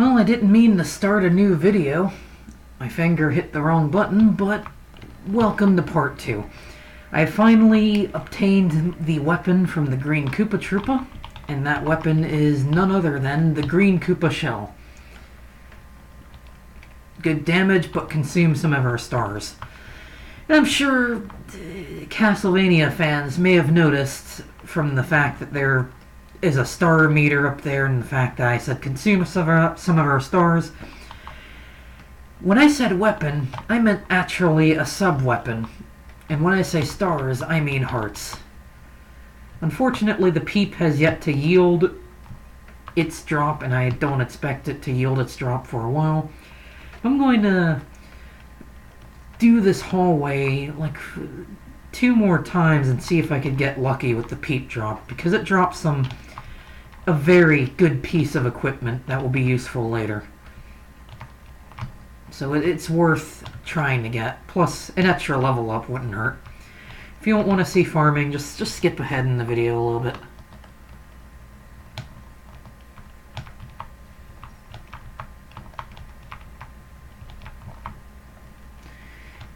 Well, I didn't mean to start a new video. My finger hit the wrong button, but welcome to part 2. I finally obtained the weapon from the Green Koopa Troopa, and that weapon is none other than the Green Koopa Shell. Good damage, but consumes some of our stars. And I'm sure Castlevania fans may have noticed from the fact that there is a star meter up there and the fact that I said consume some of our stars. When I said weapon, I meant actually a sub-weapon. And when I say stars, I mean hearts. Unfortunately, the Peep has yet to yield its drop, and I don't expect it to yield its drop for a while. I'm going to do this hallway like 2 more times and see if I could get lucky with the Peep drop, because it drops a very good piece of equipment that will be useful later. So it's worth trying to get. Plus, an extra level up wouldn't hurt. If you don't want to see farming, just skip ahead in the video a little bit.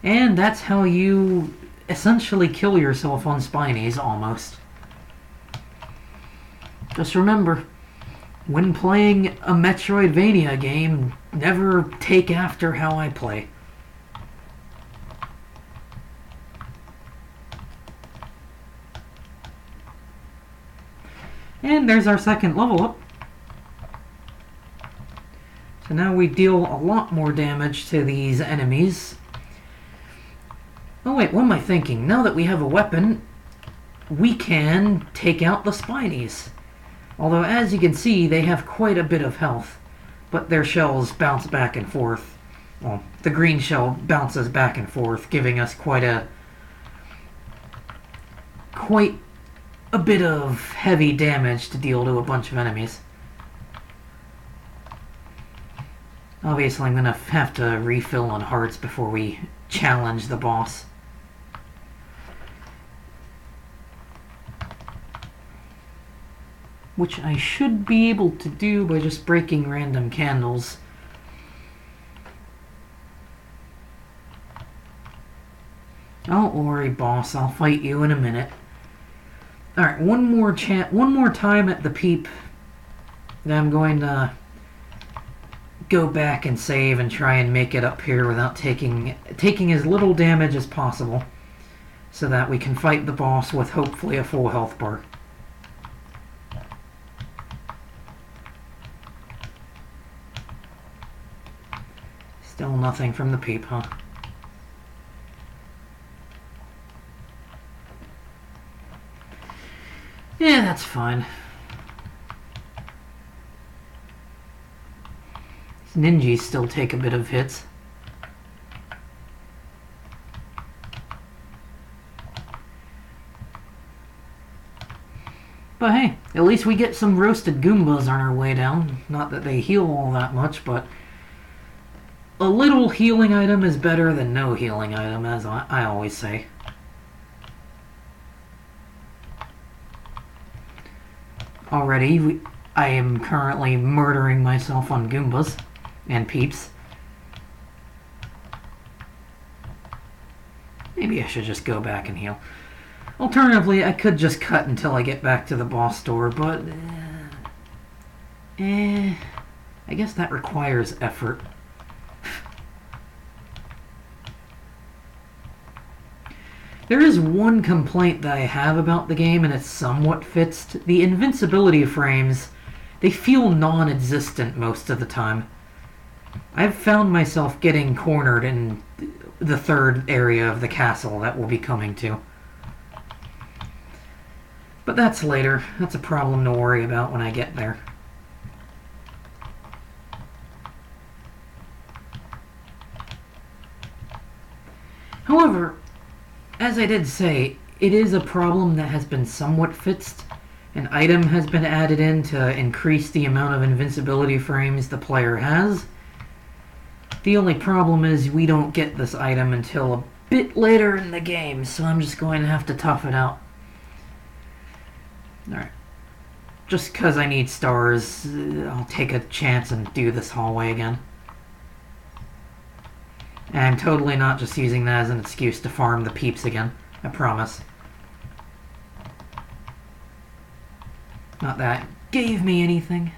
And that's how you essentially kill yourself on Spinies, almost. Just remember, when playing a Metroidvania game, never take after how I play. And there's our second level up. So now we deal a lot more damage to these enemies. Oh wait, what am I thinking? Now that we have a weapon, we can take out the Spinies. Although, as you can see, they have quite a bit of health, but their shells bounce back and forth. Well, the green shell bounces back and forth, giving us quite a bit of heavy damage to deal to a bunch of enemies. Obviously, I'm going to have to refill on hearts before we challenge the boss. Which I should be able to do by just breaking random candles. Don't worry, boss. I'll fight you in a minute. Alright, one more time at the Peep. Then I'm going to go back and save and try and make it up here without taking as little damage as possible, so that we can fight the boss with hopefully a full health bar. Still nothing from the Peep, huh? Yeah, that's fine. These ninjas still take a bit of hits. But hey, at least we get some roasted Goombas on our way down. Not that they heal all that much, but a little healing item is better than no healing item, as I always say. Already, I am currently murdering myself on Goombas and Peeps. Maybe I should just go back and heal. Alternatively, I could just cut until I get back to the boss door, but I guess that requires effort. There is one complaint that I have about the game, and it's somewhat fixed. The invincibility frames, they feel non-existent most of the time. I've found myself getting cornered in the third area of the castle that we'll be coming to. But that's later. That's a problem to worry about when I get there. However, as I did say, it is a problem that has been somewhat fixed. An item has been added in to increase the amount of invincibility frames the player has. The only problem is we don't get this item until a bit later in the game, so I'm just going to have to tough it out. Alright. just because I need stars, I'll take a chance and do this hallway again. And I'm totally not just using that as an excuse to farm the peeps again. I promise. Not that gave me anything.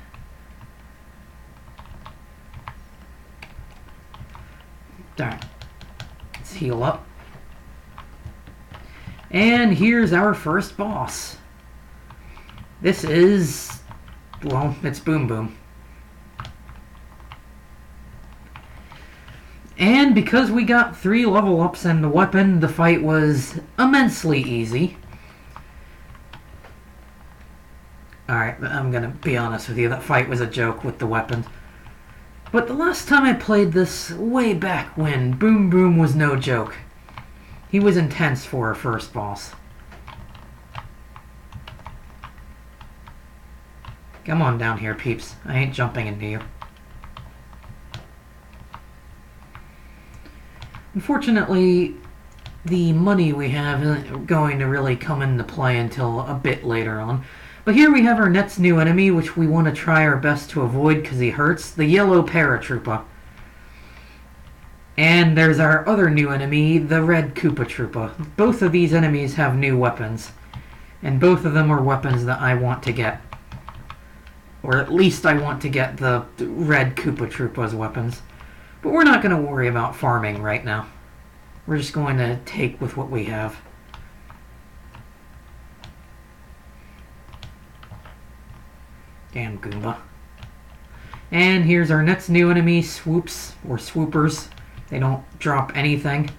Darn. Let's heal up. And here's our first boss. This is... well, it's Boom Boom. And because we got 3 level ups and the weapon, the fight was immensely easy. Alright, I'm gonna be honest with you, that fight was a joke with the weapon. But the last time I played this, way back when, Boom Boom was no joke. He was intense for a first boss. Come on down here, peeps. I ain't jumping into you. Unfortunately, the money we have isn't going to really come into play until a bit later on. But here we have our next new enemy, which we want to try our best to avoid because he hurts. The yellow paratrooper. And there's our other new enemy, the red Koopa Troopa. Both of these enemies have new weapons. And both of them are weapons that I want to get. Or at least I want to get the red Koopa Troopa's weapons. But we're not going to worry about farming right now. We're just going to take with what we have. Damn Goomba. And here's our next new enemy, Swoops, or Swoopers. They don't drop anything.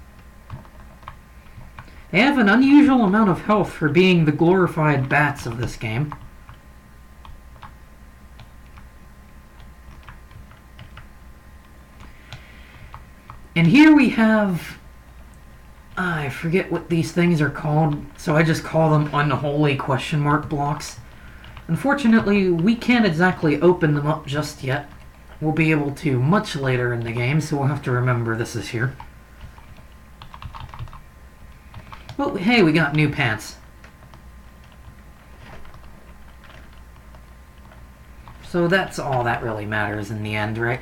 They have an unusual amount of health for being the glorified bats of this game. And here we have... I forget what these things are called, so I just call them unholy question mark blocks. Unfortunately, we can't exactly open them up just yet. We'll be able to much later in the game, so we'll have to remember this is here. Well, hey, we got new pants. So that's all that really matters in the end, right?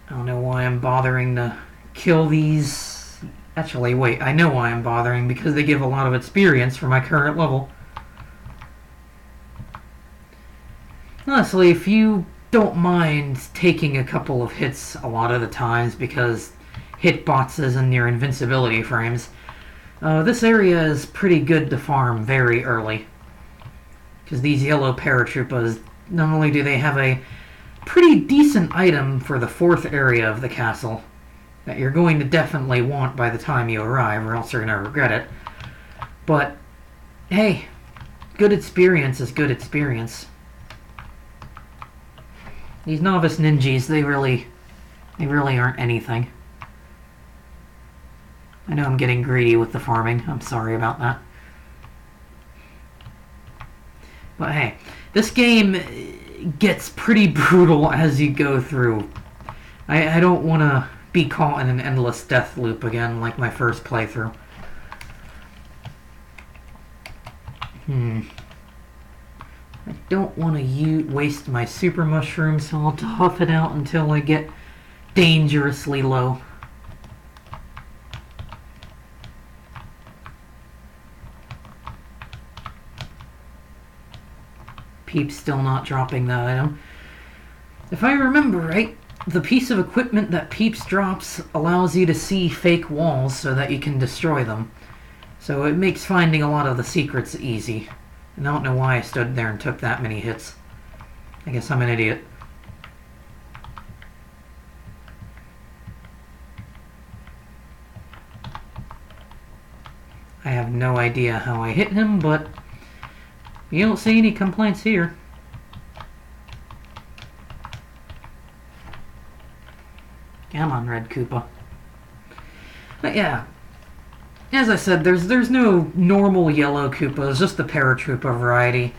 I don't know why I'm bothering to kill these. Actually, wait, I know why I'm bothering, because they give a lot of experience for my current level. Honestly, if you don't mind taking a couple of hits a lot of the times because hit boxes and your invincibility frames, this area is pretty good to farm very early. Because these yellow paratroopas, not only do they have a pretty decent item for the 4th area of the castle that you're going to definitely want by the time you arrive, or else you're going to regret it. But, hey, good experience is good experience. These novice ninjas, they really aren't anything. I know I'm getting greedy with the farming. I'm sorry about that. But hey, this game gets pretty brutal as you go through. I don't want to be caught in an endless death loop again like my first playthrough. I don't want to waste my super mushroom, so I'll tough it out until I get dangerously low. Peeps still not dropping that item. If I remember right, the piece of equipment that Peeps drops allows you to see fake walls so that you can destroy them. So it makes finding a lot of the secrets easy. And I don't know why I stood there and took that many hits. I guess I'm an idiot. I have no idea how I hit him, but you don't see any complaints here. Come on, Red Koopa. But yeah, as I said, there's no normal yellow Koopas, just the Paratroopa variety.